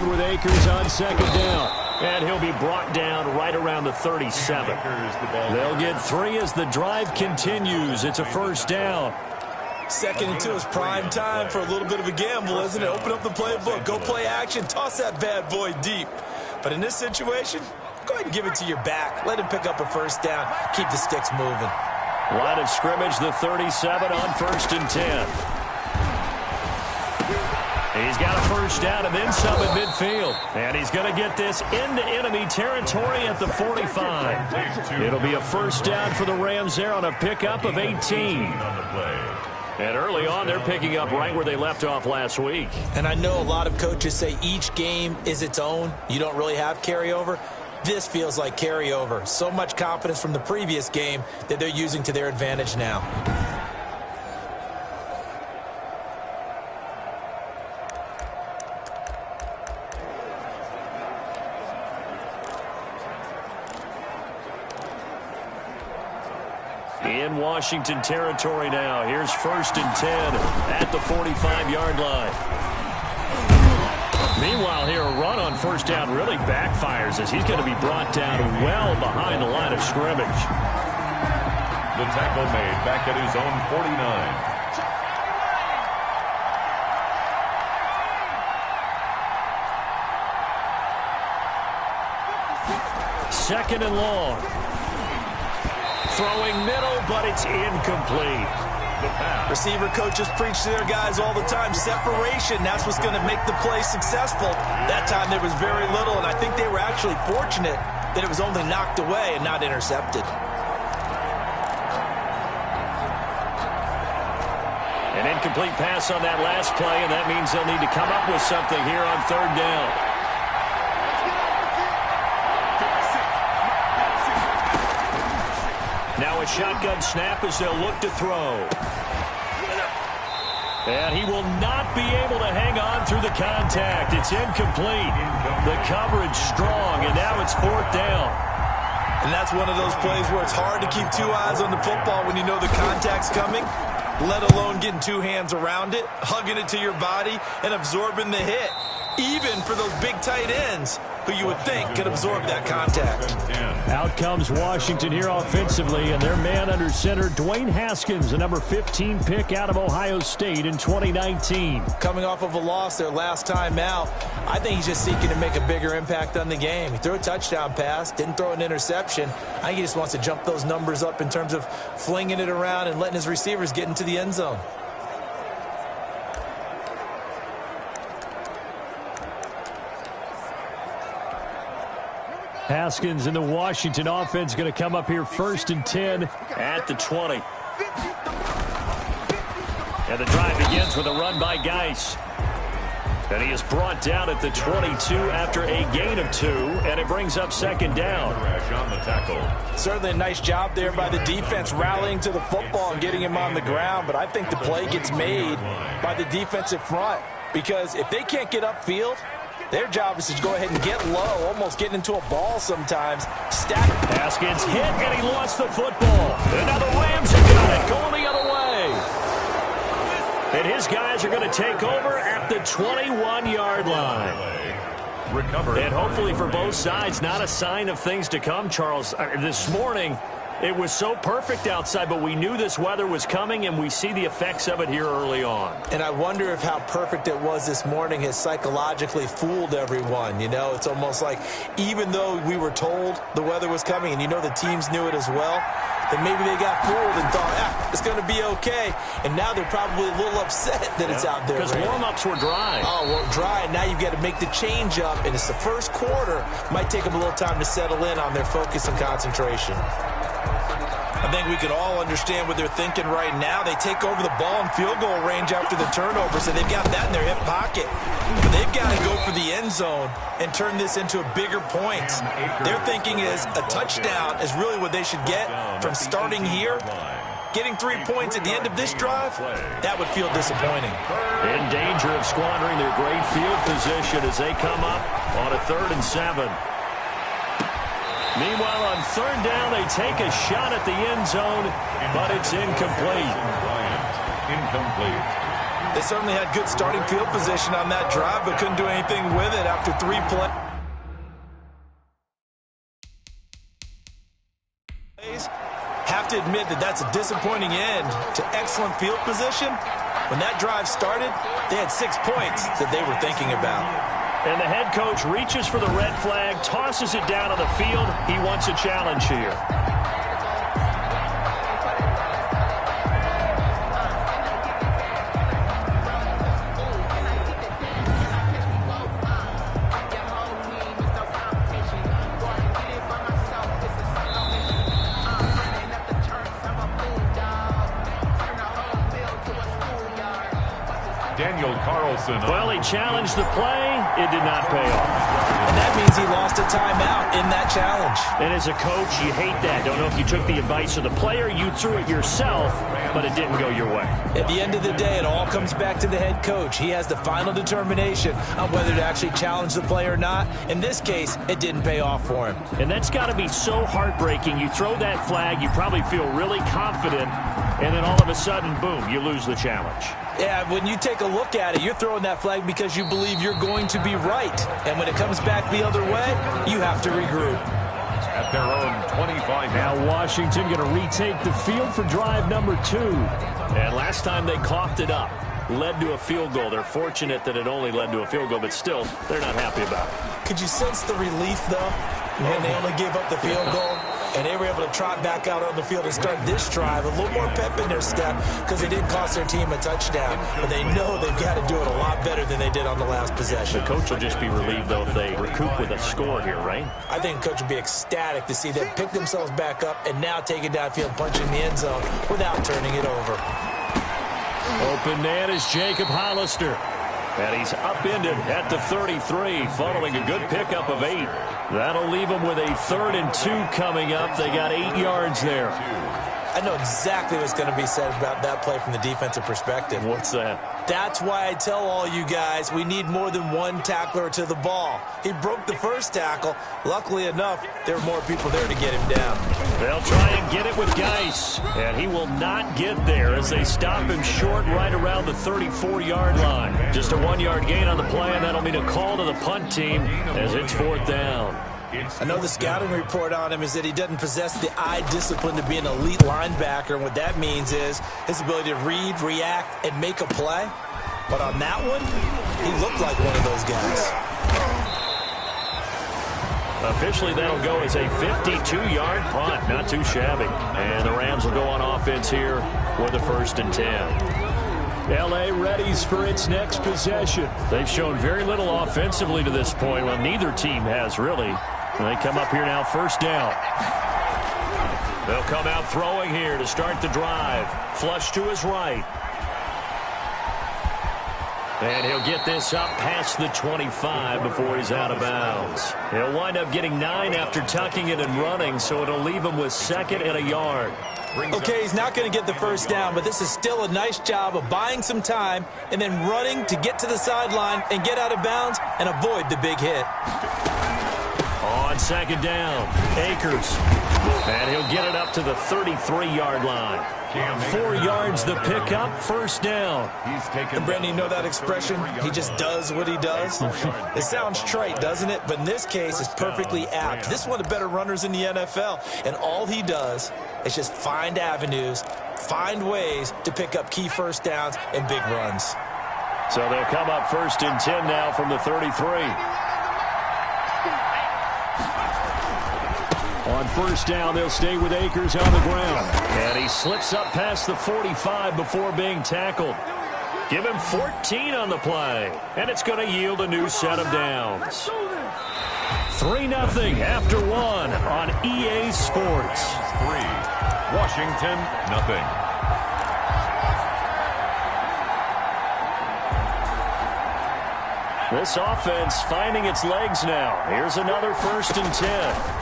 run with Akers on second down. And he'll be brought down right around the 37. They'll get 3 as the drive continues. It's a first down. 2nd and 2 is prime time for a little bit of a gamble, isn't it? Open up the playbook, go play action, toss that bad boy deep. But in this situation, go ahead and give it to your back. Let him pick up a first down. Keep the sticks moving. Line of scrimmage, the 37 on 1st and 10. He's got a first down and then some at midfield. And he's going to get this into enemy territory at the 45. It'll be a first down for the Rams there on a pickup of 18. And early on, they're picking up right where they left off last week. And I know a lot of coaches say each game is its own. You don't really have carryover. This feels like carryover. So much confidence from the previous game that they're using to their advantage now. In Washington territory now. Here's 1st and 10 at the 45-yard line. Meanwhile, here a run on first down really backfires as he's going to be brought down well behind the line of scrimmage. The tackle made back at his own 49. 2nd and long. Throwing middle, but it's incomplete. Receiver coaches preach to their guys all the time. Separation, that's what's going to make the play successful. That time there was very little, and I think they were actually fortunate that it was only knocked away and not intercepted. An incomplete pass on that last play, and that means they'll need to come up with something here on 3rd down. Now a shotgun snap as they'll look to throw. And he will not be able to hang on through the contact. It's incomplete. The coverage strong, and now it's 4th down. And that's one of those plays where it's hard to keep 2 eyes on the football when you know the contact's coming, let alone getting 2 hands around it, hugging it to your body, and absorbing the hit. Even for those big tight ends who you would think could absorb that contact. Out comes Washington here offensively, and their man under center, Dwayne Haskins, a number 15 pick out of Ohio State in 2019. Coming off of a loss their last time out, I think he's just seeking to make a bigger impact on the game. He threw a touchdown pass, didn't throw an interception. I think he just wants to jump those numbers up in terms of flinging it around and letting his receivers get into the end zone. Haskins and the Washington offense going to come up here 1st and 10 at the 20. And the drive begins with a run by Geis. And he is brought down at the 22 after a gain of 2, and it brings up 2nd down. On the tackle. Certainly a nice job there by the defense rallying to the football and getting him on the ground, but I think the play gets made by the defensive front because if they can't get upfield, their job is to go ahead and get low, almost get into a ball sometimes. Stack. Haskins hit, and he lost the football. And now the Rams have got it, going the other way. And his guys are going to take over at the 21-yard line. Recovered. And hopefully for both sides, not a sign of things to come, Charles. This morning, it was so perfect outside, but we knew this weather was coming, and we see the effects of it here early on. And I wonder if how perfect it was this morning has psychologically fooled everyone. You know, it's almost like even though we were told the weather was coming, and you know the teams knew it as well, then maybe they got fooled and thought, it's going to be okay. And now they're probably a little upset that it's out there. Because warm-ups were dry. Oh, well, dry. Now you've got to make the change up, and it's the first quarter. Might take them a little time to settle in on their focus and concentration. I think we can all understand what they're thinking right now. They take over the ball in field goal range after the turnover, so they've got that in their hip pocket. But they've got to go for the end zone and turn this into a bigger point. Their thinking is a touchdown is really what they should get from starting here. Getting 3 points at the end of this drive, that would feel disappointing. In danger of squandering their great field position as they come up on a 3rd and 7. Meanwhile, on 3rd down, they take a shot at the end zone, but it's incomplete. Incomplete. They certainly had good starting field position on that drive, but couldn't do anything with it after 3 plays. Have to admit that that's a disappointing end to excellent field position. When that drive started, they had 6 points that they were thinking about. And the head coach reaches for the red flag, tosses it down on the field. He wants a challenge here. Well, he challenged the play. It did not pay off. And that means he lost a timeout in that challenge. And as a coach, you hate that. Don't know if you took the advice of the player, you threw it yourself, but it didn't go your way. At the end of the day, it all comes back to the head coach. He has the final determination on whether to actually challenge the play or not. In this case, it didn't pay off for him. And that's got to be so heartbreaking. You throw that flag, you probably feel really confident, and then all of a sudden, boom, you lose the challenge. Yeah, when you take a look at it, you're throwing that flag because you believe you're going to be right. And when it comes back the other way, you have to regroup. At their own 25. Now Washington going to retake the field for drive number 2. And last time they coughed it up, led to a field goal. They're fortunate that it only led to a field goal, but still, they're not happy about it. Could you sense the relief, though, when they only gave up the field goal? And they were able to trot back out on the field and start this drive. A little more pep in their step because it didn't cost their team a touchdown. But they know they've got to do it a lot better than they did on the last possession. The coach will just be relieved, though, if they recoup with a score here, right? I think the coach will be ecstatic to see them pick themselves back up and now take it downfield, punch in the end zone without turning it over. Open man is Jacob Hollister. And he's upended at the 33 following a good pickup of 8. That'll leave them with a 3rd and 2 coming up. They got 8 yards there. I know exactly what's going to be said about that play from the defensive perspective. What's that? That's why I tell all you guys we need more than one tackler to the ball. He broke the first tackle. Luckily enough, there were more people there to get him down. They'll try and get it with Geis, and he will not get there as they stop him short right around the 34-yard line. Just a 1-yard gain on the play, and that'll mean a call to the punt team as it's 4th down. I know the scouting report on him is that he doesn't possess the eye discipline to be an elite linebacker. And what that means is his ability to read, react, and make a play. But on that one, he looked like one of those guys. Officially, that'll go as a 52-yard punt. Not too shabby. And the Rams will go on offense here with a 1st and 10. L.A. readies for its next possession. They've shown very little offensively to this point. Well, neither team has really. And they come up here now, 1st down. They'll come out throwing here to start the drive. Flush to his right. And he'll get this up past the 25 before he's out of bounds. He'll wind up getting 9 after tucking it and running, so it'll leave him with 2nd and a yard. Okay, he's not going to get the 1st down, but this is still a nice job of buying some time and then running to get to the sideline and get out of bounds and avoid the big hit. On 2nd down, Akers. And he'll get it up to the 33-yard line. 4 yards the pickup, 1st down. And Brandon, you know that expression? He just does what he does? It sounds trite, doesn't it? But in this case, it's perfectly apt. This is one of the better runners in the NFL. And all he does is just find avenues, find ways to pick up key 1st downs and big runs. So they'll come up 1st and 10 now from the 33. On 1st down, they'll stay with Akers on the ground. And he slips up past the 45 before being tackled. Give him 14 on the play. And it's going to yield a new set of downs. 3-0 after 1 on EA Sports. 3, Washington, nothing. This offense finding its legs now. Here's another 1st and 10.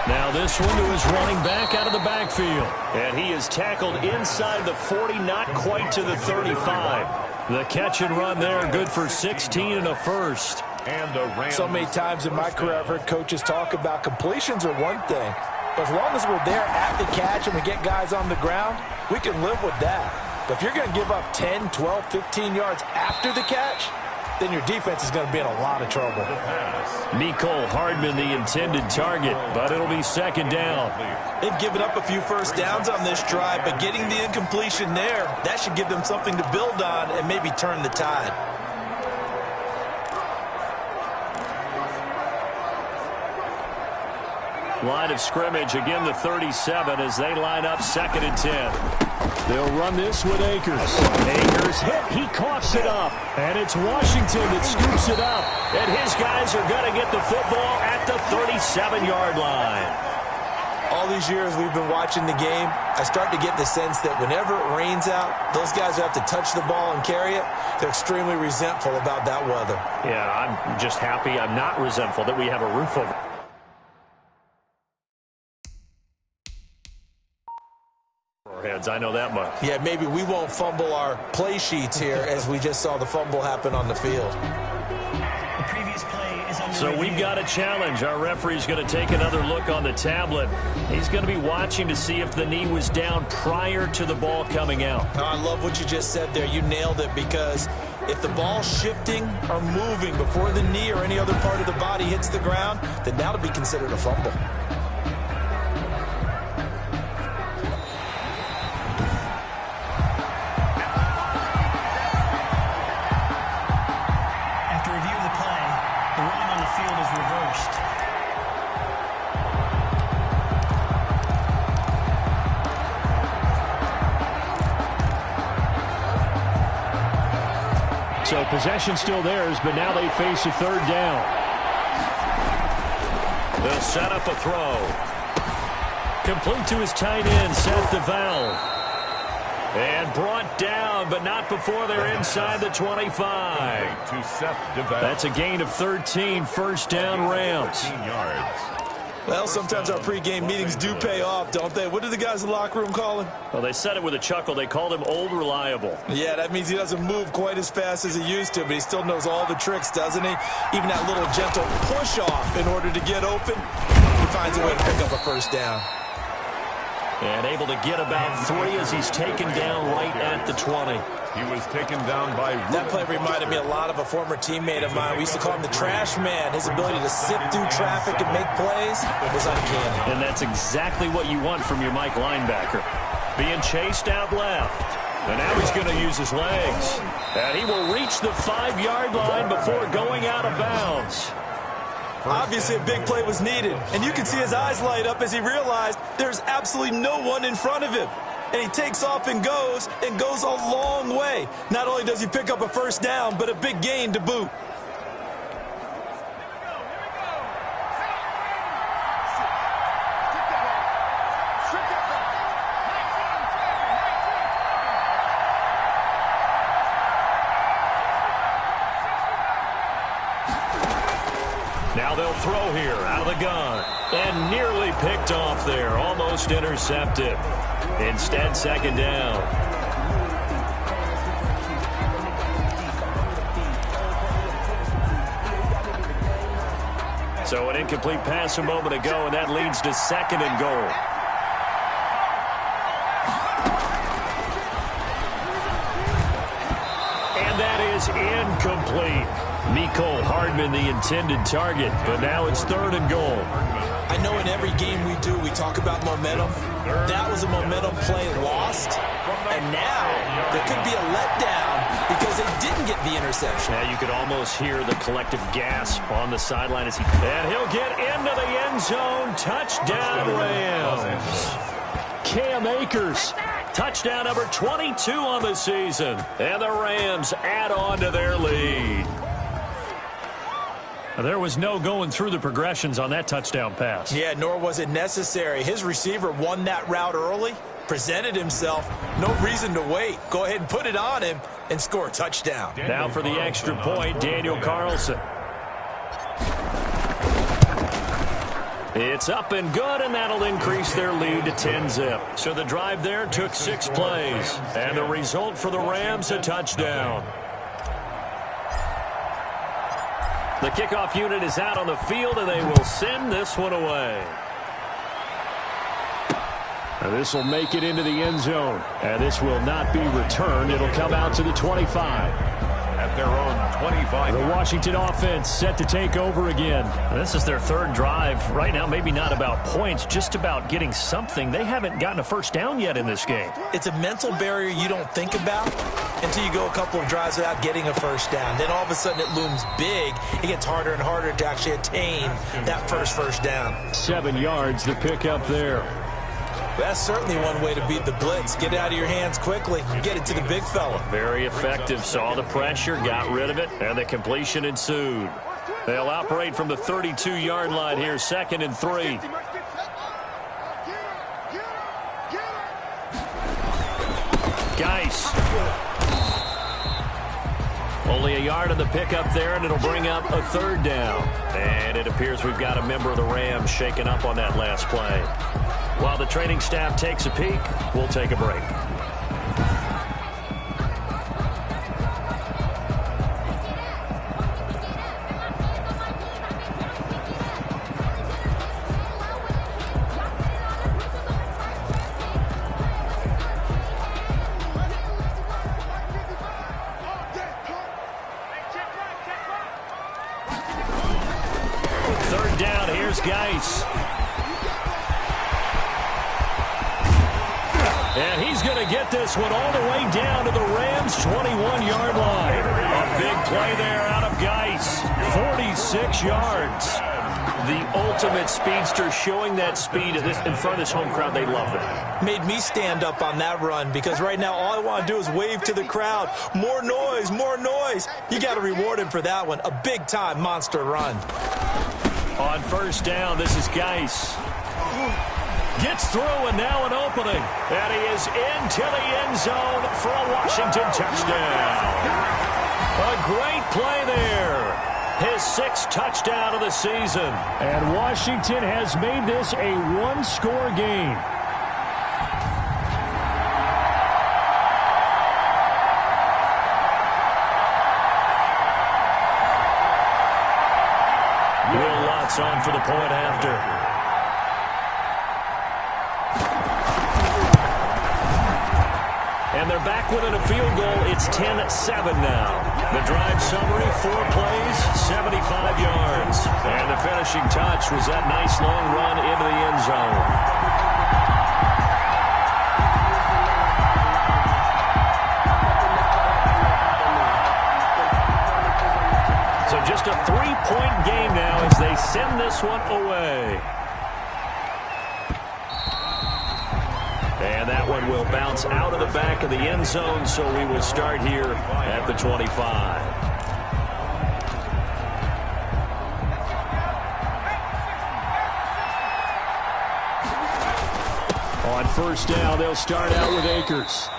Now this one to his running back out of the backfield. And he is tackled inside the 40, not quite to the 35. The catch and run there, good for 16 and a 1st. And the Rams. So many times in my career I've heard coaches talk about completions are one thing. But as long as we're there at the catch and we get guys on the ground, we can live with that. But if you're going to give up 10, 12, 15 yards after the catch, then your defense is going to be in a lot of trouble. Mecole Hardman, the intended target, but it'll be second down. They've given up a few first downs on this drive, but getting the incompletion there, that should give them something to build on and maybe turn the tide. Line of scrimmage, again the 37 as they line up 2nd and 10. They'll run this with Akers. Akers hit. He coughs it up. And it's Washington that scoops it up. And his guys are going to get the football at the 37-yard line. All these years we've been watching the game, I start to get the sense that whenever it rains out, those guys who have to touch the ball and carry it, they're extremely resentful about that weather. Yeah, I'm just happy I'm not resentful that we have a roof over our heads. I know that much. Yeah, maybe we won't fumble our play sheets here as we just saw the fumble happen on the field. The previous play is under So we've got a challenge. Our referee's going to take another look on the tablet. He's going to be watching to see if the knee was down prior to the ball coming out. Oh, I love what you just said there. You nailed it, because if the ball's shifting or moving before the knee or any other part of the body hits the ground, then that'll be considered a fumble. So possession still theirs, but now they face a 3rd down. They'll set up a throw. Complete to his tight end, Seth DeValve. And brought down, but not before they're inside the 25. To Seth DeValve. That's a gain of 13, 1st down Rams. 13 yards. Well, sometimes our pregame meetings do pay off, don't they? What do the guys in the locker room call him? Well, they said it with a chuckle. They called him Old Reliable. Yeah, that means he doesn't move quite as fast as he used to, but he still knows all the tricks, doesn't he? Even that little gentle push-off in order to get open, he finds a way to pick up a 1st down. And able to get about 3 as he's taken down right at the 20. He was taken down by... That play reminded me a lot of a former teammate of mine. We used to call him the trash man. His ability to sift through traffic and make plays was uncanny. And that's exactly what you want from your Mike linebacker. Being chased out left. And now he's going to use his legs. And he will reach the 5-yard line before going out of bounds. Obviously, a big play was needed. And you can see his eyes light up as he realized there's absolutely no one in front of him. And he takes off and goes a long way. Not only does he pick up a 1st down, but a big gain to boot. Now they'll throw here out of the gun. And nearly picked off there. Almost intercepted. Instead, 2nd down. So an incomplete pass a moment ago, and that leads to 2nd and goal. And that is incomplete. Mecole Hardman, the intended target, but now it's 3rd and goal. I know in every game we do, we talk about momentum. That was a momentum play lost, and now there could be a letdown because they didn't get the interception. Yeah, you could almost hear the collective gasp on the sideline as and he'll get into the end zone. Touchdown, Rams. Cam Akers, touchdown number 22 on the season, and the Rams add on to their lead. There was no going through the progressions on that touchdown pass. Yeah, nor was it necessary. His receiver won that route early, presented himself, no reason to wait. Go ahead and put it on him and score a touchdown. Now for the extra point, Daniel Carlson. It's up and good, and that'll increase their lead to 10-zip. So the drive there took 6 plays, and the result for the Rams, a touchdown. The kickoff unit is out on the field, and they will send this one away. And this will make it into the end zone. And this will not be returned. It'll come out to the 25. At their own 25. The Washington offense set to take over again. This is their third drive. Right now, maybe not about points, just about getting something. They haven't gotten a first down yet in this game. It's a mental barrier you don't think about until you go a couple of drives without getting a first down. Then all of a sudden it looms big. It gets harder and harder to actually attain that first down. 7 yards, the pickup there. That's certainly one way to beat the blitz. Get it out of your hands quickly and get it to the big fella. Very effective. Saw the pressure, got rid of it, and the completion ensued. They'll operate from the 32-yard line here, 2nd and 3. Geis. Only a yard on the pickup there, and it'll bring up a 3rd down. And it appears we've got a member of the Rams shaken up on that last play. While the training staff takes a peek, we'll take a break. Third down, here's Geis. And he's going to get this one all the way down to the Rams' 21-yard line. A big play there out of Geis. 46 yards. The ultimate speedster, showing that speed in front of this home crowd. They love that. Made me stand up on that run because right now all I want to do is wave to the crowd. More noise, more noise. You got to reward him for that one. A big-time monster run. On first down, this is Geis. Gets through, and now an opening. And he is into the end zone for a Washington touchdown. A great play there. His 6th touchdown of the season. And Washington has made this a one-score game. Will Lutz on for the point after. And they're back within a field goal. It's 10-7 now. The drive summary, 4 plays, 75 yards. And the finishing touch was that nice long run into the end zone. So just a 3-point game now as they send this one away. And that one will bounce out of the back of the end zone, so we will start here at the 25. On first down, they'll start out with Akers.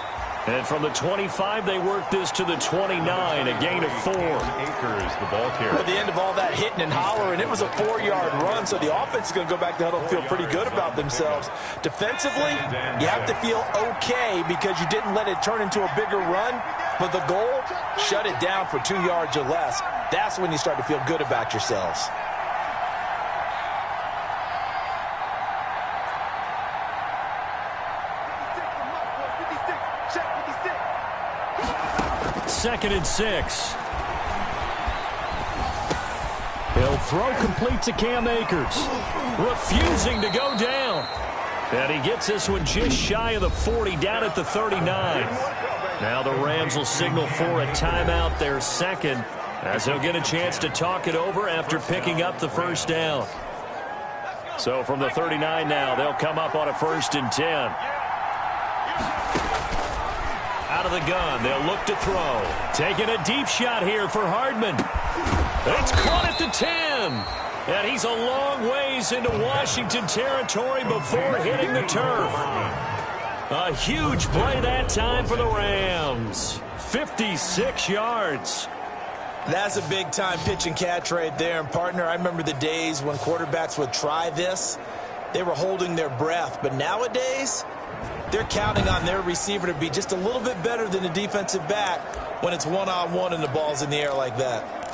And from the 25, they work this to the 29, a gain of 4. Akers, the ball carrier. At the end of all that hitting and hollering, it was a 4-yard run, so the offense is going to go back to huddle and feel pretty good about themselves. Defensively, you have to feel okay because you didn't let it turn into a bigger run, but the goal, shut it down for 2 yards or less. That's when you start to feel good about yourselves. Second and 6. He'll throw complete to Cam Akers. Refusing to go down. And he gets this one just shy of the 40, down at the 39. Now the Rams will signal for a timeout, their second, as they'll get a chance to talk it over after picking up the first down. So from the 39 now, they'll come up on a 1st and 10. Out of the gun, they'll look to throw. Taking a deep shot here for Hardman. It's caught at the 10. And he's a long ways into Washington territory before hitting the turf. A huge play that time for the Rams. 56 yards. That's a big-time pitch and catch right there. And, partner, I remember the days when quarterbacks would try this. They were holding their breath. But nowadays, they're counting on their receiver to be just a little bit better than the defensive back when it's one-on-one and the ball's in the air like that.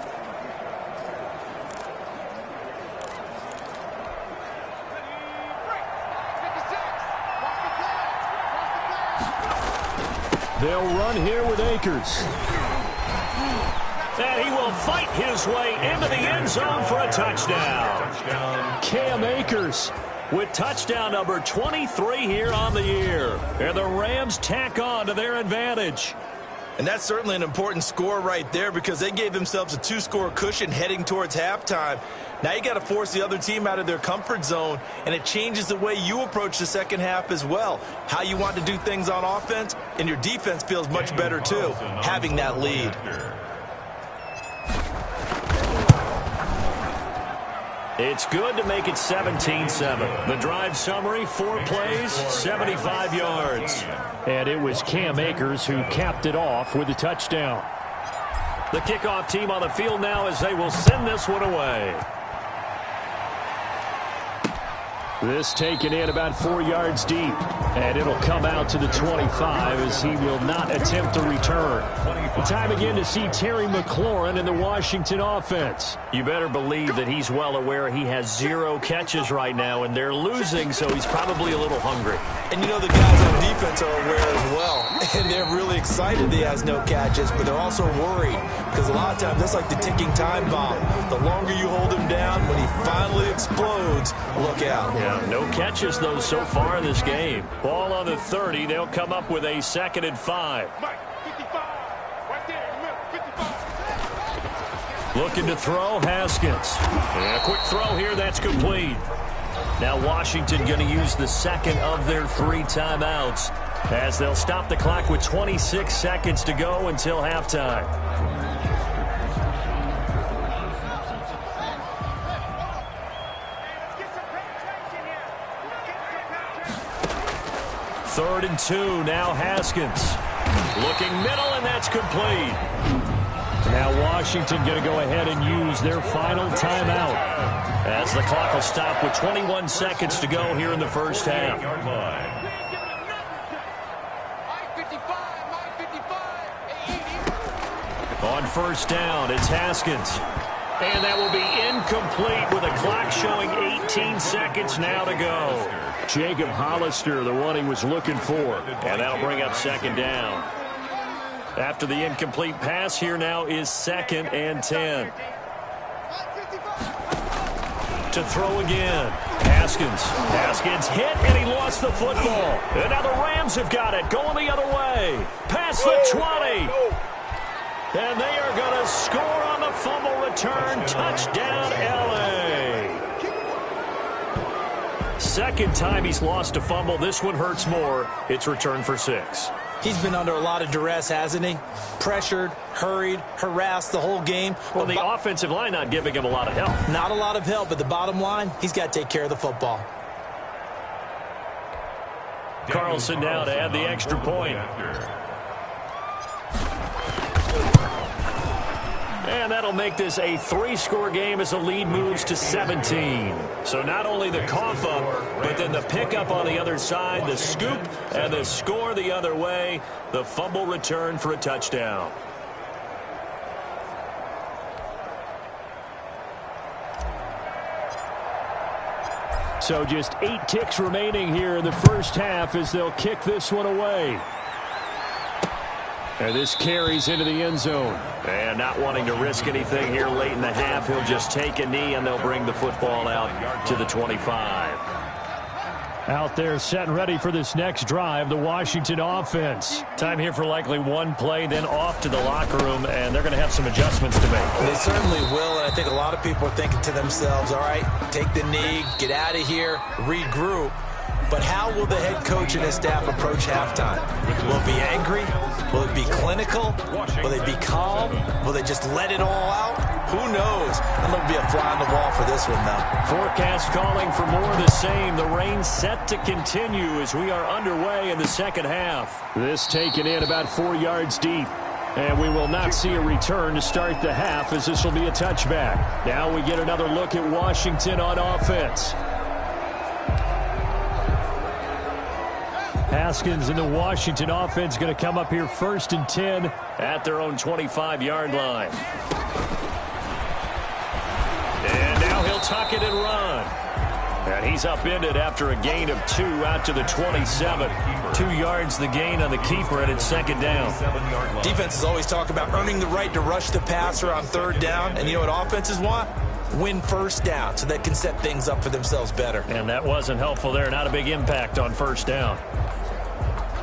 They'll run here with Akers. And he will fight his way into the end zone for a touchdown. Cam Akers with touchdown number 23 here on the year. And the Rams tack on to their advantage. And that's certainly an important score right there because they gave themselves a 2-score cushion heading towards halftime. Now you got to force the other team out of their comfort zone, and it changes the way you approach the second half as well. How you want to do things on offense, and your defense feels much better too, having that lead. It's good to make it 17-7. The drive summary, 4 plays, 75 yards. And it was Cam Akers who capped it off with a touchdown. The kickoff team on the field now as they will send this one away. This taken in about 4 yards deep. And it'll come out to the 25 as he will not attempt to return. Time again to see Terry McLaurin in the Washington offense. You better believe that he's well aware he has 0 catches right now, and they're losing, so he's probably a little hungry. And you know the guys on defense are aware as well. And they're really excited he has no catches, but they're also worried because a lot of times that's like the ticking time bomb. The longer you hold him down, when he finally explodes, look out. Yeah, no catches, though, so far in this game. Ball on the 30. They'll come up with a 2nd and 5. Looking to throw, Haskins. And a quick throw here, that's complete. Now Washington going to use the second of their 3 timeouts as they'll stop the clock with 26 seconds to go until halftime. Third and 2, now Haskins. Looking middle, and that's complete. Now Washington going to go ahead and use their final timeout as the clock will stop with 21 seconds to go here in the first half. On first down, it's Haskins. And that will be incomplete with a clock showing 18 seconds now to go. Jacob Hollister, the one he was looking for. And that'll bring up 2nd down. After the incomplete pass, here now is 2nd and 10. To throw again. Haskins hit, and he lost the football. And now the Rams have got it, going the other way. Past the 20. And they are going to score on the fumble return. Touchdown, L.A. Second time he's lost a fumble. This one hurts more. It's returned for 6. He's been under a lot of duress, hasn't he? Pressured, hurried, harassed the whole game. Well, the offensive line not giving him a lot of help. Not a lot of help, but the bottom line, he's got to take care of the football. Carlson now to add the extra point. And that'll make this a 3-score game as the lead moves to 17. So not only the cough up, but then the pickup on the other side, the scoop, and the score the other way, the fumble return for a touchdown. So just 8 ticks remaining here in the first half as they'll kick this one away. And this carries into the end zone. And not wanting to risk anything here late in the half, he'll just take a knee and they'll bring the football out to the 25. Out there set and ready for this next drive, the Washington offense. Time here for likely 1 play, then off to the locker room, and they're going to have some adjustments to make. They certainly will, and I think a lot of people are thinking to themselves, all right, take the knee, get out of here, regroup. But how will the head coach and his staff approach halftime? Will it be angry? Will it be clinical? Will they be calm? Will they just let it all out? Who knows? I'm going to be a fly on the wall for this one, though. Forecast calling for more of the same. The rain set to continue as we are underway in the second half. This taken in about 4 yards deep. And we will not see a return to start the half as this will be a touchback. Now we get another look at Washington on offense. Haskins in the Washington offense going to come up here 1st and 10 at their own 25-yard line. And now he'll tuck it and run. And he's upended after a gain of 2 out to the 27. 2 yards the gain on the keeper, and it's second down. Defenses always talk about earning the right to rush the passer on third down. And you know what offenses want? Win first down so they can set things up for themselves better. And that wasn't helpful there. Not a big impact on first down.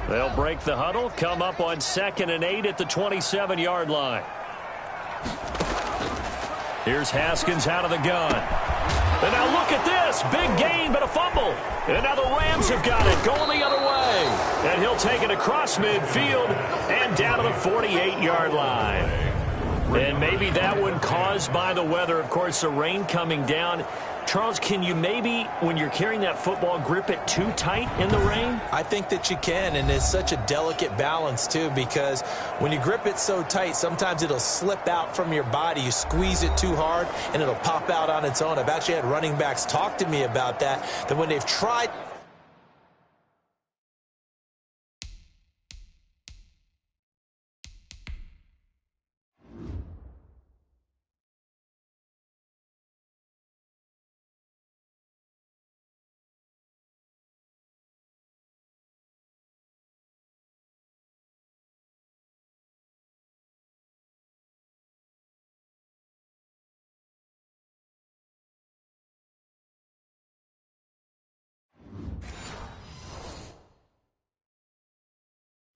They'll break the huddle, come up on 2nd and 8 at the 27-yard line. Here's Haskins out of the gun. And now look at this. Big gain, but a fumble. And now the Rams have got it, going the other way. And he'll take it across midfield and down to the 48-yard line. And maybe that one caused by the weather. Of course, the rain coming down. Charles, can you maybe, when you're carrying that football, grip it too tight in the rain? I think that you can, and it's such a delicate balance, too, because when you grip it so tight, sometimes it'll slip out from your body. You squeeze it too hard, and it'll pop out on its own. I've actually had running backs talk to me about that when they've tried...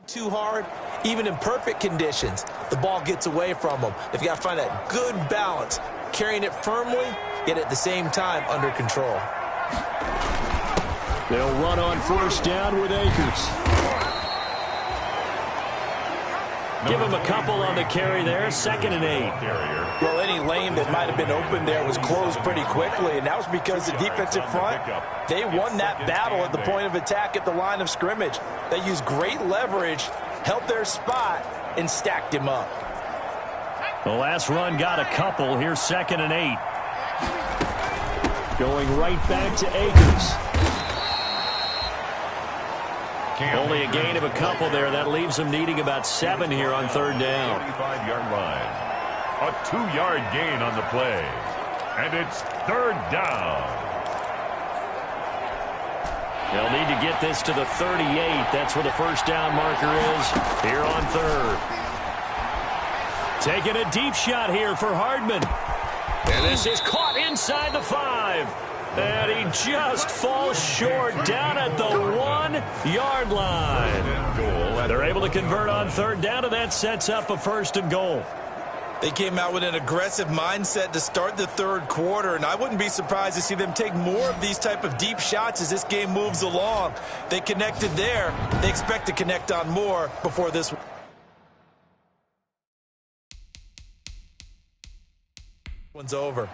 too hard, even in perfect conditions, the ball gets away from them. They've got to find that good balance, carrying it firmly, yet at the same time under control. They'll run on first down with Akers. Give him a couple on the carry there, 2nd and 8. Well, any lane that might have been open there was closed pretty quickly, and that was because the defensive front, they won that battle at the point of attack at the line of scrimmage. They used great leverage, held their spot, and stacked him up. The last run got a couple. Here's 2nd and 8. Going right back to Akers. Only a gain of a couple there. That leaves them needing about 7 here on third down. 35-yard line. A 2-yard gain on the play. And it's third down. They'll need to get this to the 38. That's where the first down marker is here on third. Taking a deep shot here for Hardman. And this is caught inside the 5. And he just falls short down at the 1-yard line. They're able to convert on third down, and that sets up a 1st and goal. They came out with an aggressive mindset to start the third quarter, and I wouldn't be surprised to see them take more of these type of deep shots as this game moves along. They connected there. They expect to connect on more before this one's over.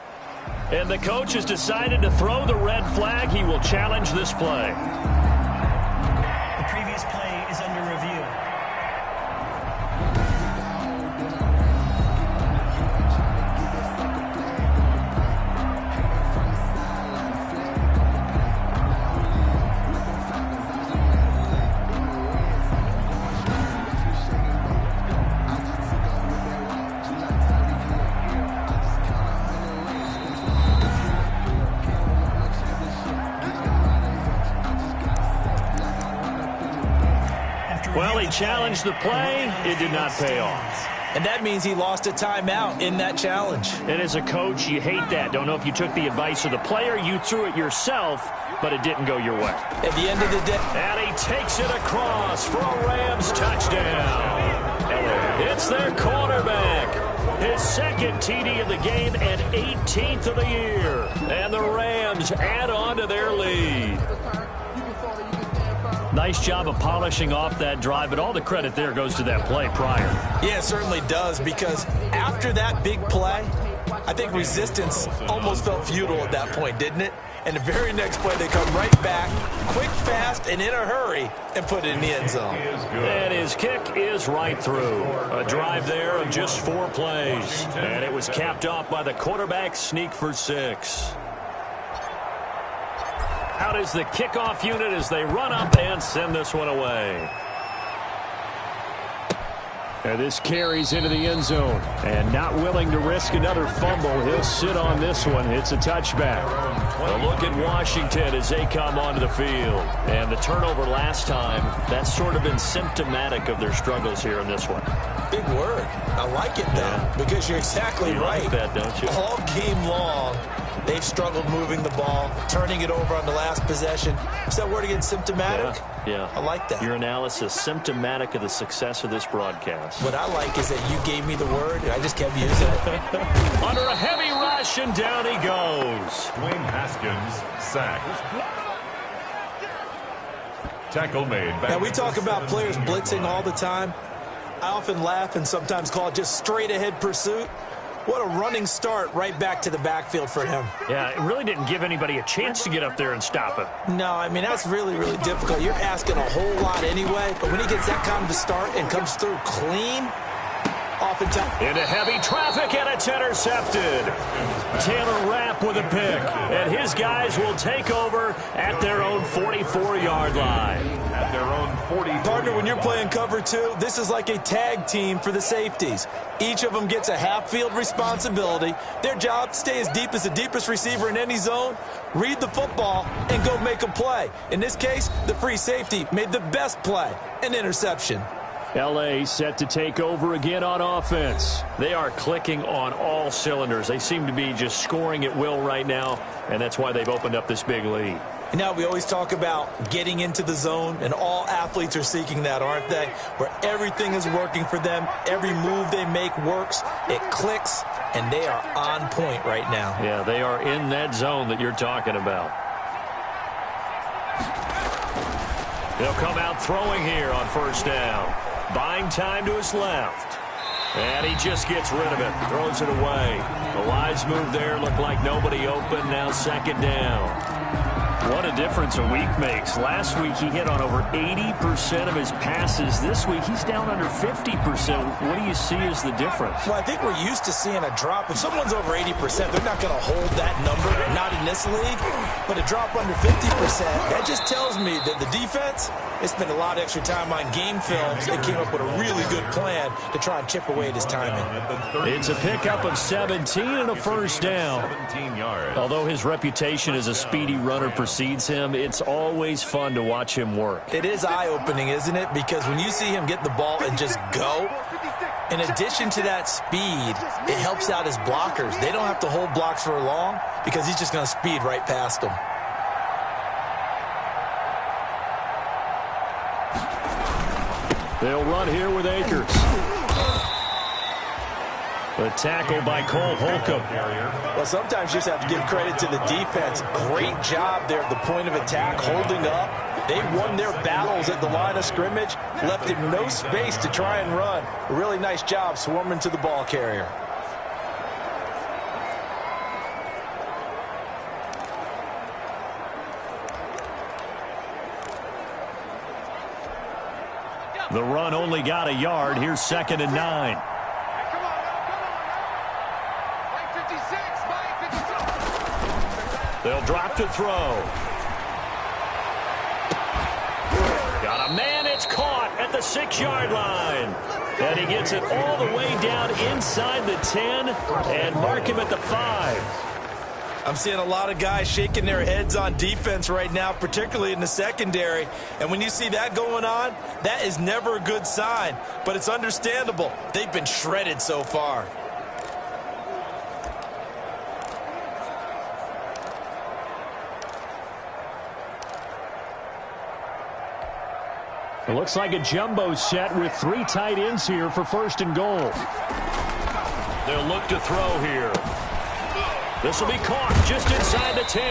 And the coach has decided to throw the red flag. He will challenge this play. The previous play is under review. Well, he challenged the play. It did not pay off. And that means he lost a timeout in that challenge. And as a coach, you hate that. Don't know if you took the advice of the player. You threw it yourself, but it didn't go your way. At the end of the day. And he takes it across for a Rams touchdown. It's their quarterback. His 2nd TD of the game and 18th of the year. And the Rams add on to their lead. Nice job of polishing off that drive, but all the credit there goes to that play prior. Yeah, it certainly does, because after that big play, I think resistance almost felt futile at that point, didn't it? And the very next play, they come right back, quick, fast, and in a hurry, and put it in the end zone. And his kick is right through. A drive there of just 4 plays. And it was capped off by the quarterback sneak for 6. Out is the kickoff unit as they run up and send this one away. And this carries into the end zone. And not willing to risk another fumble, he'll sit on this one. It's a touchback. A look at Washington as they come onto the field. And the turnover last time, that's sort of been symptomatic of their struggles here in this one. Big word. I like it, though, because you're exactly right. You like that, don't you? All game long, they've struggled moving the ball, turning it over on the last possession. Is that word again, symptomatic? Yeah. I like that. Your analysis, symptomatic of the success of this broadcast. What I like is that you gave me the word, and I just kept using it. Under a heavy rush, and down he goes. Dwayne Haskins sacked. Tackle made. Now, we talk about players blitzing all the time. I often laugh and sometimes call it just straight-ahead pursuit. What a running start right back to the backfield for him. Yeah, it really didn't give anybody a chance to get up there and stop him. No, I mean, that's really, really difficult. You're asking a whole lot anyway, but when he gets that kind of a start and comes through clean, oftentimes... Into heavy traffic, and it's intercepted. Taylor Rapp with a pick, and his guys will take over at their own 44-yard line. At their own 40. Partner, when you're playing cover two, this is like a tag team for the safeties. Each of them gets a half-field responsibility. Their job, stay as deep as the deepest receiver in any zone, read the football, and go make a play. In this case, the free safety made the best play, an interception. L.A. set to take over again on offense. They are clicking on all cylinders. They seem to be just scoring at will right now, and that's why they've opened up this big lead. Now, we always talk about getting into the zone, and all athletes are seeking that, aren't they? Where everything is working for them, every move they make works, it clicks, and they are on point right now. Yeah, they are in that zone that you're talking about. They'll come out throwing here on first down. Buying time to his left. And he just gets rid of it. Throws it away. The wise move there. Looked like nobody open. Now second down. What a difference a week makes. Last week he hit on over 80% of his passes. This week he's down under 50%. What do you see as the difference? Well, I think we're used to seeing a drop. If someone's over 80%, they're not going to hold that number. Not in this league. But a drop under 50%, that just tells me that the defense, they spent a lot of extra time on game films and came up with a really good plan to try and chip away at his timing. It's a pickup of 17 and a first down. 17 yards. Although his reputation as a speedy runner precedes him, it's always fun to watch him work. It is eye-opening, isn't it? Because when you see him get the ball and just go, in addition to that speed, it helps out his blockers. They don't have to hold blocks for long because he's just going to speed right past them. They'll run here with Akers. The tackle by Cole Holcomb. Well, sometimes you just have to give credit to the defense. Great job there at the point of attack, holding up. They won their battles at the line of scrimmage, left him no space to try and run. A really nice job swarming to the ball carrier. The run only got a yard. Here's 2nd and 9. They'll drop to throw. Got a man. It's caught at the 6-yard line. And he gets it all the way down inside the 10 and mark him at the 5. I'm seeing a lot of guys shaking their heads on defense right now, particularly in the secondary. And when you see that going on, that is never a good sign. But it's understandable. They've been shredded so far. It looks like a jumbo set with 3 tight ends here for 1st and goal. They'll look to throw here. This will be caught just inside the 10.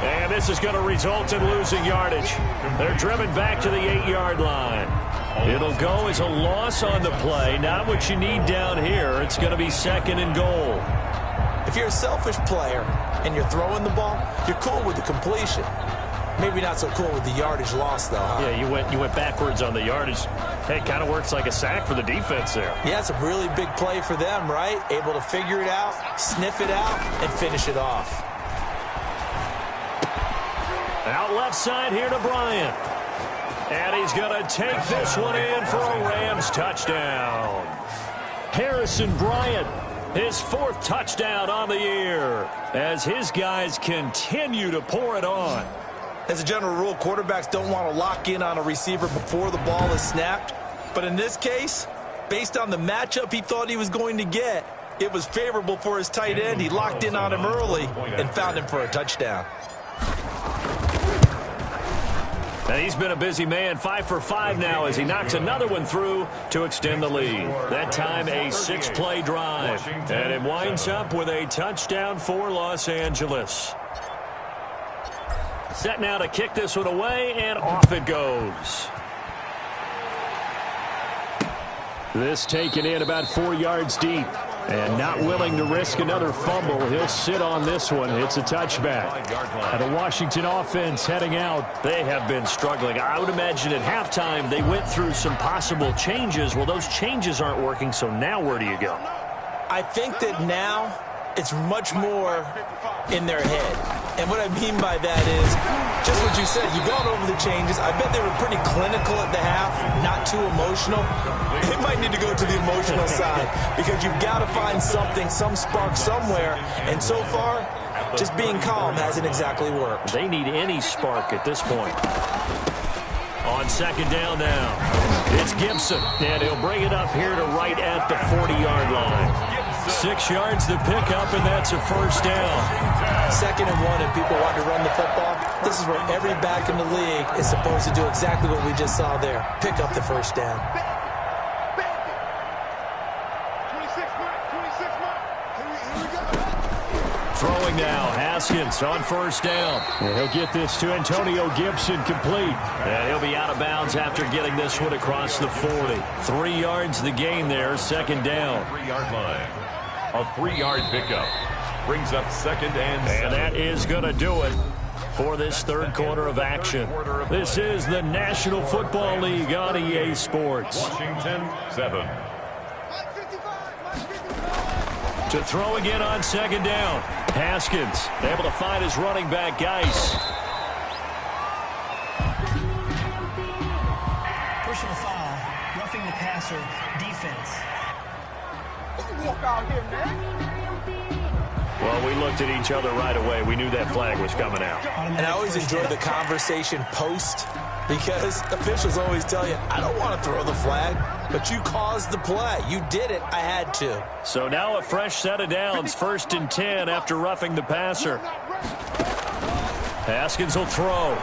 And this is going to result in losing yardage. They're driven back to the 8-yard line. It'll go as a loss on the play. Not what you need down here. It's going to be 2nd and goal. If you're a selfish player and you're throwing the ball, you're cool with the completion. Maybe not so cool with the yardage loss, though, huh? Yeah, you went backwards on the yardage. Hey, it kind of works like a sack for the defense there. Yeah, it's a really big play for them, right? Able to figure it out, sniff it out, and finish it off. Out left side here to Bryant. And he's going to take this one in for a Rams touchdown. Harrison Bryant, his 4th touchdown on the year, as his guys continue to pour it on. As a general rule, quarterbacks don't want to lock in on a receiver before the ball is snapped. But in this case, based on the matchup he thought he was going to get, it was favorable for his tight end. He locked in on him early and found him for a touchdown. And he's been a busy man, 5 for 5 now as he knocks another one through to extend the lead. That time a 6-play drive. And it winds up with a touchdown for Los Angeles. Set now to kick this one away, and off it goes. This taken in about 4 yards deep. And not willing to risk another fumble. He'll sit on this one. It's a touchback. And the Washington offense heading out. They have been struggling. I would imagine at halftime they went through some possible changes. Well, those changes aren't working, so now where do you go? I think that now it's much more in their head. And what I mean by that is just what you said. You've gone over the changes. I bet they were pretty clinical at the half, not too emotional. They might need to go to the emotional side because you've got to find something, some spark somewhere. And so far, just being calm hasn't exactly worked. They need any spark at this point. On second down now, it's Gibson, and he'll bring it up here to right at the 40-yard line. 6 yards to pick up, and that's a first down. 2nd and 1, and people want to run the football. This is where every back in the league is supposed to do exactly what we just saw there. Pick up the first down. Throwing now, Haskins on first down. And he'll get this to Antonio Gibson complete. And he'll be out of bounds after getting this one across the 40. 3 yards the gain there, second down. 3-yard line. A 3-yard pickup brings up 2nd and 7. And that is going to do it for this third quarter of action. This is the National Football League on EA Sports. Washington 7. To throw again on second down. Haskins able to find his running back, Geis. Personal foul, roughing the passer, defense. Well, we looked at each other right away. We knew that flag was coming out. And I always enjoy the conversation post because officials always tell you, I don't want to throw the flag, but you caused the play. You did it. I had to. So now a fresh set of downs, 1st and 10 after roughing the passer. Haskins will throw.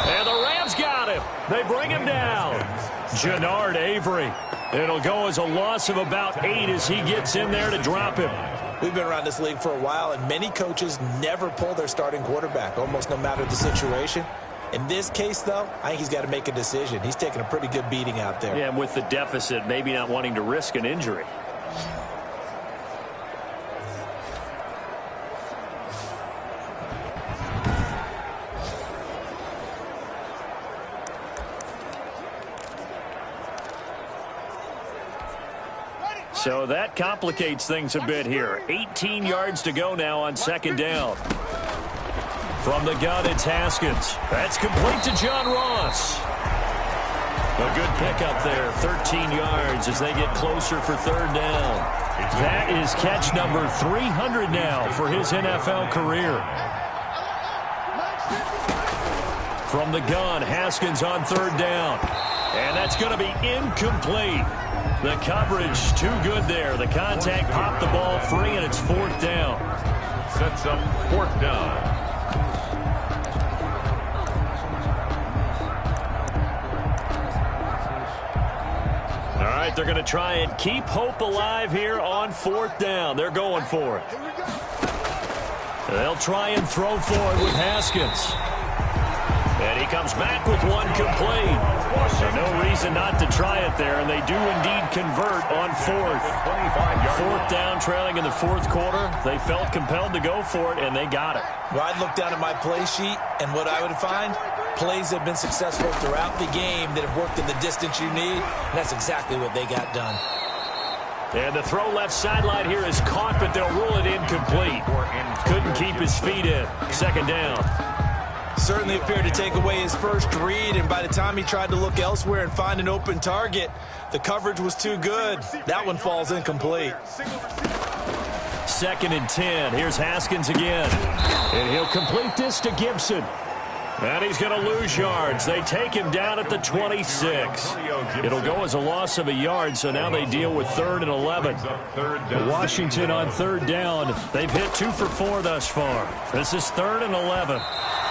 And the Rams got him. They bring him down. Jannard Avery. It'll go as a loss of about 8 as he gets in there to drop him. We've been around this league for a while, and many coaches never pull their starting quarterback, almost no matter the situation. In this case, though, I think he's got to make a decision. He's taking a pretty good beating out there. Yeah, and with the deficit, maybe not wanting to risk an injury. So that complicates things a bit here. 18 yards to go now on second down. From the gun, it's Haskins. That's complete to John Ross. A good pickup there, 13 yards as they get closer for third down. That is catch number 300 now for his NFL career. From the gun, Haskins on third down. And that's going to be incomplete. The coverage too good there. The contact popped the ball free, and it's fourth down. Sets up fourth down. All right, they're going to try and keep hope alive here on fourth down. They're going for it. They'll try and throw for it with Haskins. And he comes back with one complete. So no reason not to try it there, and they do indeed convert on fourth. Fourth down, trailing in the fourth quarter. They felt compelled to go for it, and they got it. Well, I'd look down at my play sheet, and what I would find, plays that have been successful throughout the game that have worked in the distance you need, and that's exactly what they got done. And the throw left sideline here is caught, but they'll rule it incomplete. Couldn't keep his feet in. Second down. Certainly appeared to take away his first read, and by the time he tried to look elsewhere and find an open target, the coverage was too good. That one falls incomplete. 2nd and 10. Here's Haskins again. And he'll complete this to Gibson. And he's going to lose yards. They take him down at the 26. It'll go as a loss of a yard, so now they deal with 3rd and 11. Washington on 3rd down. They've hit 2 for 4 thus far. This is 3rd and 11.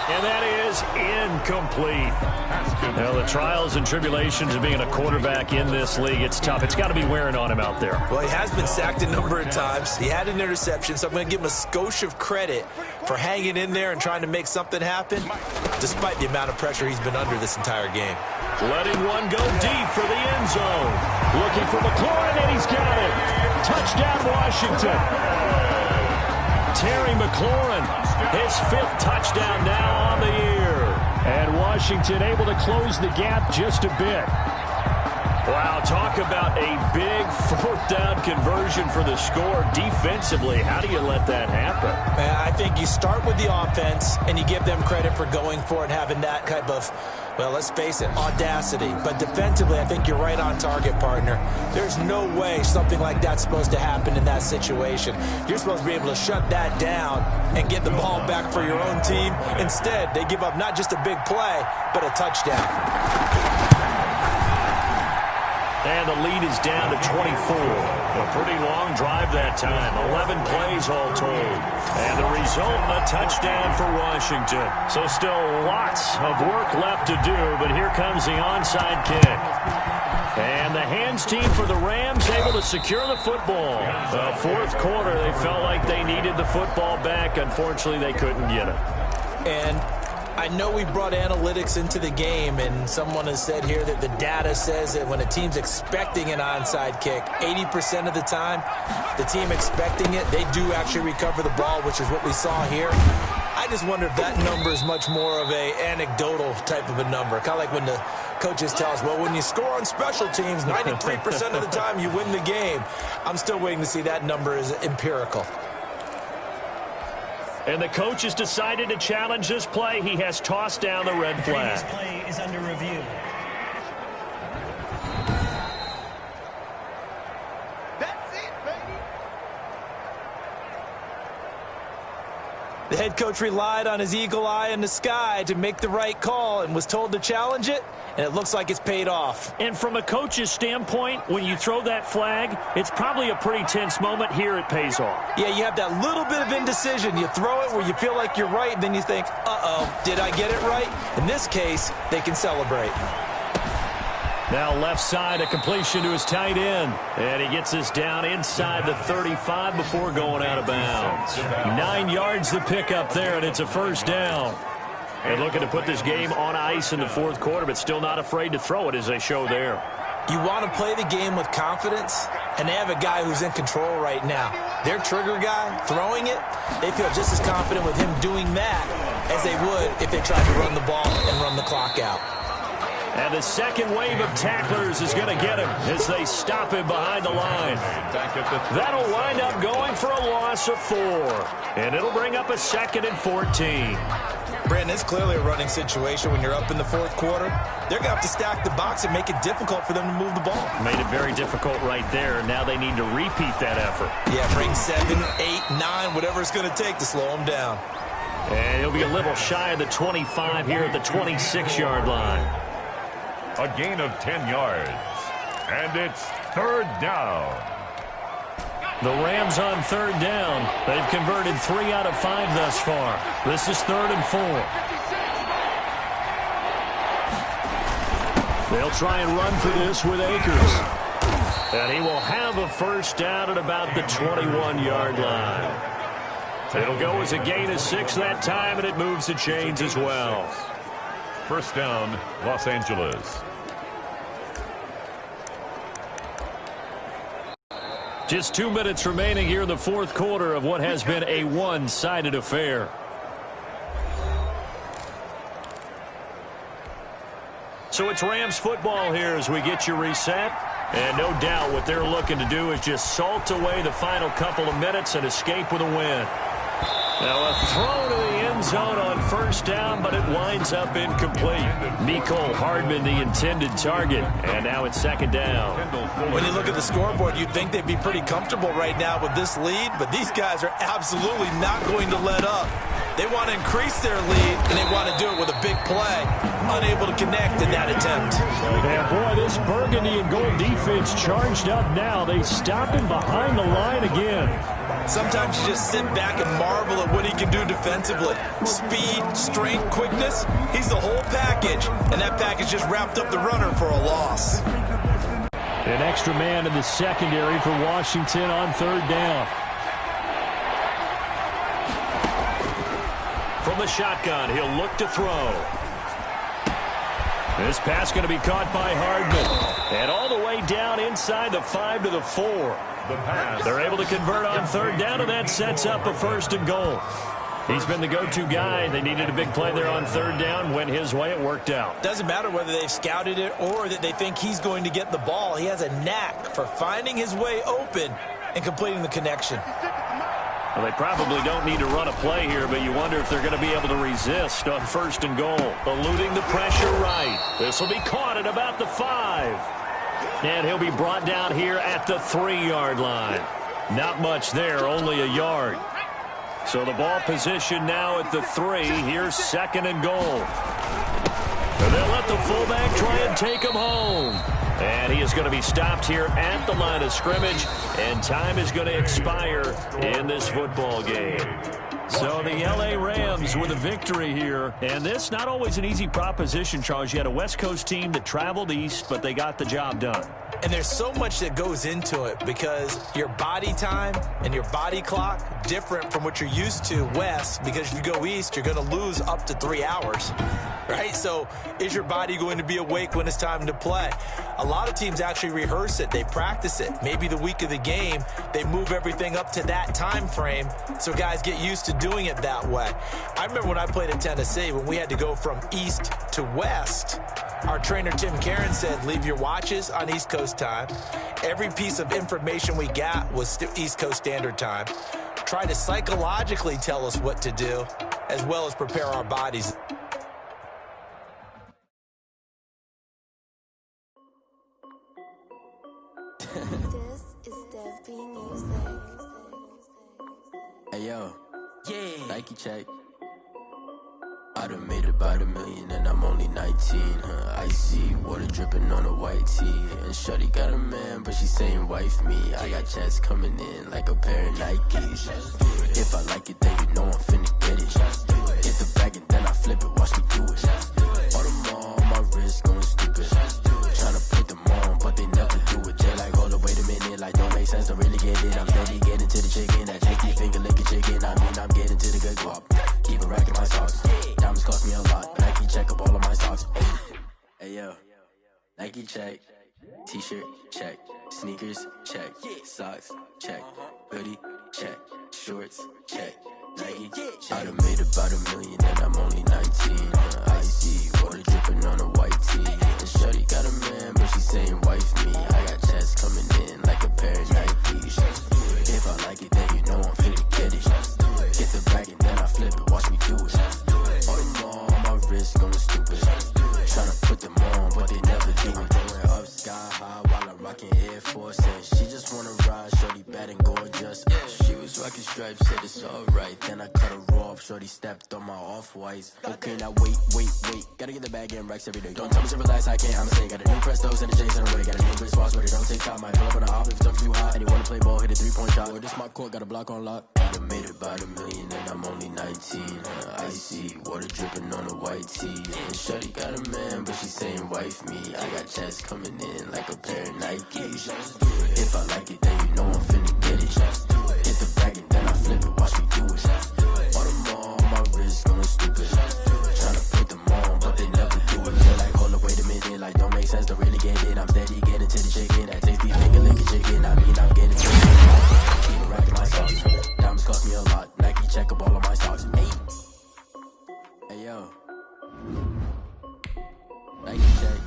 And that is incomplete. Now, the trials and tribulations of being a quarterback in this league, it's tough. It's got to be wearing on him out there. Well, he has been sacked a number of times. He had an interception, so I'm going to give him a skosh of credit for hanging in there and trying to make something happen, despite the amount of pressure he's been under this entire game. Letting one go deep for the end zone. Looking for McLaurin, and he's got it. Touchdown, Washington. Terry McLaurin, his 5th touchdown now on the year. And Washington able to close the gap just a bit. Wow, talk about a big 4th down conversion for the score defensively. How do you let that happen? I think you start with the offense, and you give them credit for going for it, having that type of, well, let's face it, audacity. But defensively, I think you're right on target, partner. There's no way something like that's supposed to happen in that situation. You're supposed to be able to shut that down and get the ball back for your own team. Instead, they give up not just a big play, but a touchdown. And the lead is down to 24. A pretty long drive that time. 11 plays all told. And the result, a touchdown for Washington. So still lots of work left to do, but here comes the onside kick. And the hands team for the Rams able to secure the football. The 4th quarter, they felt like they needed the football back. Unfortunately, they couldn't get it. And I know we brought analytics into the game, and someone has said here that the data says that when a team's expecting an onside kick, 80% of the time, the team expecting it, they do actually recover the ball, which is what we saw here. I just wonder if that number is much more of a anecdotal type of a number. Kind of like when the coaches tell us, well, when you score on special teams, 93% of the time you win the game. I'm still waiting to see that number is empirical. And the coach has decided to challenge this play. He has tossed down the red flag. This play is under review. That's it, baby. The head coach relied on his eagle eye in the sky to make the right call and was told to challenge it, and it looks like it's paid off. And from a coach's standpoint, when you throw that flag, it's probably a pretty tense moment. Here it pays off. Yeah, you have that little bit of indecision. You throw it where you feel like you're right, and then you think, uh-oh, did I get it right? In this case, they can celebrate. Now left side, a completion to his tight end. And he gets this down inside the 35 before going out of bounds. 9 yards to pick up there, and it's a 1st down. And looking to put this game on ice in the 4th quarter, but still not afraid to throw it as they show there. You want to play the game with confidence, and they have a guy who's in control right now. Their trigger guy, throwing it, they feel just as confident with him doing that as they would if they tried to run the ball and run the clock out. And the second wave of tacklers is going to get him as they stop him behind the line. That'll wind up going for a loss of 4. And it'll bring up a 2nd and 14. Brandon, it's clearly a running situation when you're up in the 4th quarter. They're going to have to stack the box and make it difficult for them to move the ball. Made it very difficult right there. Now they need to repeat that effort. Yeah, bring 7, 8, 9, whatever it's going to take to slow them down. And he'll be a little shy of the 25 here at the 26-yard line. A gain of 10 yards. And it's 3rd down. The Rams on 3rd down. They've converted 3 out of 5 thus far. This is 3rd and 4. They'll try and run for this with Akers. And he will have a 1st down at about the 21-yard line. It'll go as a gain of 6 that time, and it moves the chains as well. 1st down, Los Angeles. Just 2 minutes remaining here in the 4th quarter of what has been a one-sided affair. So it's Rams football here as we get you reset. And no doubt what they're looking to do is just salt away the final couple of minutes and escape with a win. Now a throw to the end zone on first down, but it winds up incomplete. Mecole Hardman, the intended target, and now it's second down. When you look at the scoreboard, you'd think they'd be pretty comfortable right now with this lead, but these guys are absolutely not going to let up. They want to increase their lead, and they want to do it with a big play. Unable to connect in that attempt. And boy, this burgundy and gold defense charged up now. They stop him behind the line again. Sometimes you just sit back and marvel at what he can do defensively. Speed, strength, quickness, he's the whole package. And that package just wrapped up the runner for a loss. An extra man in the secondary for Washington on third down. From the shotgun, he'll look to throw. This pass going to be caught by Hardman. And all the way down inside the 5 to the 4. They're able to convert on third down, and that sets up a first and goal. He's been the go-to guy. They needed a big play there on third down. Went his way. It worked out. Doesn't matter whether they've scouted it or that they think he's going to get the ball. He has a knack for finding his way open and completing the connection. Well, they probably don't need to run a play here, but you wonder if they're going to be able to resist on first and goal. Eluding the pressure right. This will be caught at about the 5. And he'll be brought down here at the 3-yard line. Not much there, only a yard. So the ball position now at the 3. Here's second and goal. And they'll let the fullback try and take him home. And he is going to be stopped here at the line of scrimmage. And time is going to expire in this football game. So the L.A. Rams with a victory here. And this not always an easy proposition, Charles. You had a West Coast team that traveled east, but they got the job done. And there's so much that goes into it because your body time and your body clock different from what you're used to west, because if you go east, you're going to lose up to 3 hours, right? So is your body going to be awake when it's time to play? A lot of teams actually rehearse it. They practice it. Maybe the week of the game, they move everything up to that time frame so guys get used to doing it that way. I remember when I played in Tennessee, when we had to go from east to west, our trainer, Tim Karen, said, leave your watches on East Coast time. Every piece of information we got was East Coast Standard Time. Try to psychologically tell us what to do, as well as prepare our bodies. This is Dev B Music. Hey yo, yeah, Nike check. I done made about $1 million and I'm only 19, Icy, water dripping on a white tee. And shorty got a man, but she saying wife me. I got checks coming in like a pair of Nikes. If I like it, then you know I'm finna get it. Get the bag and then I flip it, watch me do it. All them on my wrist going stupid. Tryna put them on, but they never do it. They like, hold up, wait a minute, like don't make sense, don't really get it. I'm steady getting to the chicken, that tasty finger licking chicken. I mean, I'm getting to the good guap. Keep a rack in my sauce. Diamonds cost me a lot. Nike check up all of my stocks. Hey yo, Nike check. T-shirt check. Sneakers check. Socks check. Hoodie check. Shorts check. Nike check. I done made about $1 million and I'm only 19. Icy, water dripping on a white tee. And shorty got a man, but she saying wife me. I got checks coming in like a pair of Nikes. If I like it, then you know I'm finna get it. Get the bag and then I flip it, watch me do it. All them on my wrist going stupid. Tryna put them on, but they never do it. Going up sky high while I'm rocking Air Force. And she just wanna ride, shorty bad and gorgeous. She was rocking stripes, said it's alright. Then I cut her off, shorty stepped on my off-whites. Okay, now wait. Gotta get the bag and racks every day. Don't tell me to relax, I can't, I'm saying. Got a new Prestos and a Jason away. Got a new Chris Foss, but it don't take time. Might pull up on a hop if it's up too hot. And you wanna play ball, hit a 3-point shot. Or this my court, got a block on lock. I done made about $1 million and I'm only 19. Icy, water dripping on a white tee. And shorty got a man, but she saying wife me. I got checks coming in like a pair of Nikes. If I like it, then you know I'm finna get it. Hit the bag and then I flip it, watch me do it. All them on my wrist going stupid. Tryna put them on, but they never do it. They're like, hold up, wait a minute, like don't make sense, don't really get it. I'm steady getting to the chicken, that tasty finger licking chicken. I mean, I'm getting to it. Keep a rack in my sauce. Diamonds cost me a lot. Nike check up all of my stocks. Hey yo, Nike check.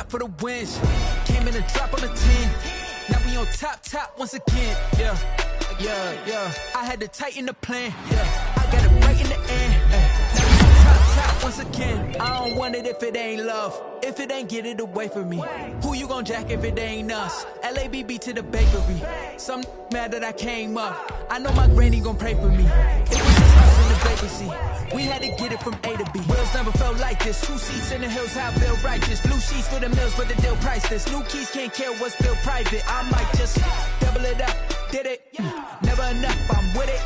lot for the wins. Came in a drop on the 10. Now we on top once again. Yeah. I had to tighten the plan. Yeah. I got it right in the end. Now we on top once again. I don't want it if it ain't love. If it ain't, get it away from me. Who you gon' jack if it ain't us? LABB to the bakery. Some mad that I came up. I know my granny gon' pray for me. It was just us in the vacancy. We had to get it from A to B. Wheels never felt like this. 2 seats in the hills, how I feel righteous. Blue sheets for the mills, but the deal priceless. New keys can't care what's still private. I might just double it up. Did it? Never enough, I'm with it.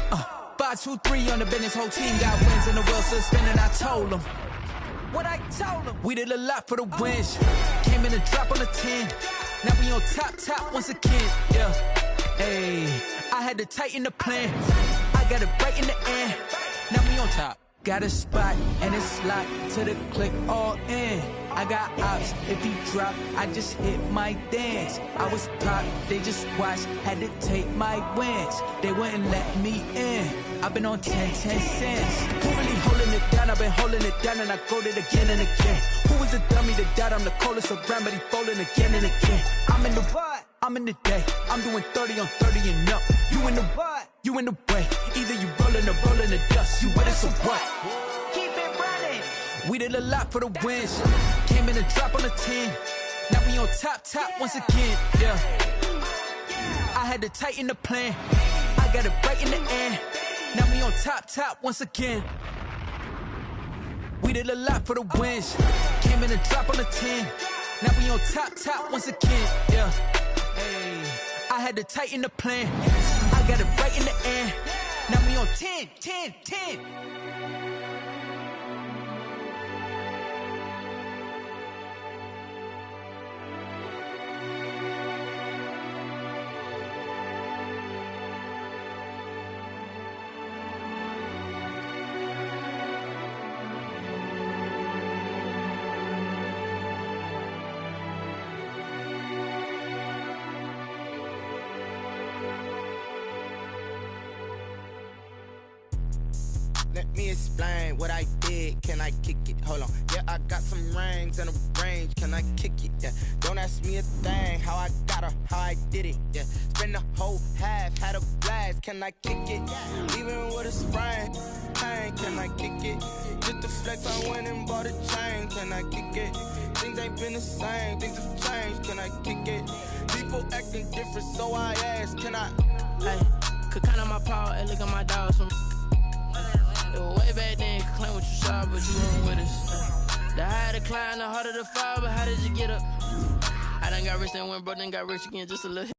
5, 2, 3 on the business. Whole team got wins and the wheels still spinning. I told them what I told them. We did a lot for the wins. Came in a drop on the 10. Now we on top once again. Yeah. Hey, I had to tighten the plan. I got it right in the end. Now we on top. Got a spot and it's locked to the click all in. I got ops, if he drop, I just hit my dance. I was pop, they just watched, had to take my wins. They wouldn't let me in. I've been on 10 cents. Who really holding it down? I've been holding it down and I go it again and again. Who was the dummy that died? I'm the coldest around, but he folding again and again. I'm in the what? I'm in the day. I'm doing 30 on 30 and up. You in the what? You in the way. Either you rolling or rolling the dust. You with us or what? Keep it running. We did a lot for the wins. Came in a drop on the 10. Now we on top once again. Yeah. I had to tighten the plan. I got it right in the end. Now we on top once again. We did a lot for the wins. Came in a drop on the 10. Now we on top once again. Yeah. Hey, I had to tighten the plan. I got it right in the end. Now we on 10. Let me explain what I did. Can I kick it? Hold on. Yeah, I got some rings and a range. Can I kick it? Yeah. Don't ask me a thing. How I got her, how I did it. Yeah. Spend the whole half, had a blast. Can I kick it? Even with a sprain. Pain, can I kick it? Just to flex, I went and bought a chain. Can I kick it? Things ain't been the same. Things have changed. Can I kick it? People acting different, so I ask. Can I? Hey, could count on my power and look at my dogs from. It was way back then, could claim what you saw, but you weren't with us. The higher the climb, the harder the fall, but how did you get up? I done got rich, then went broke, then got rich again, just a little.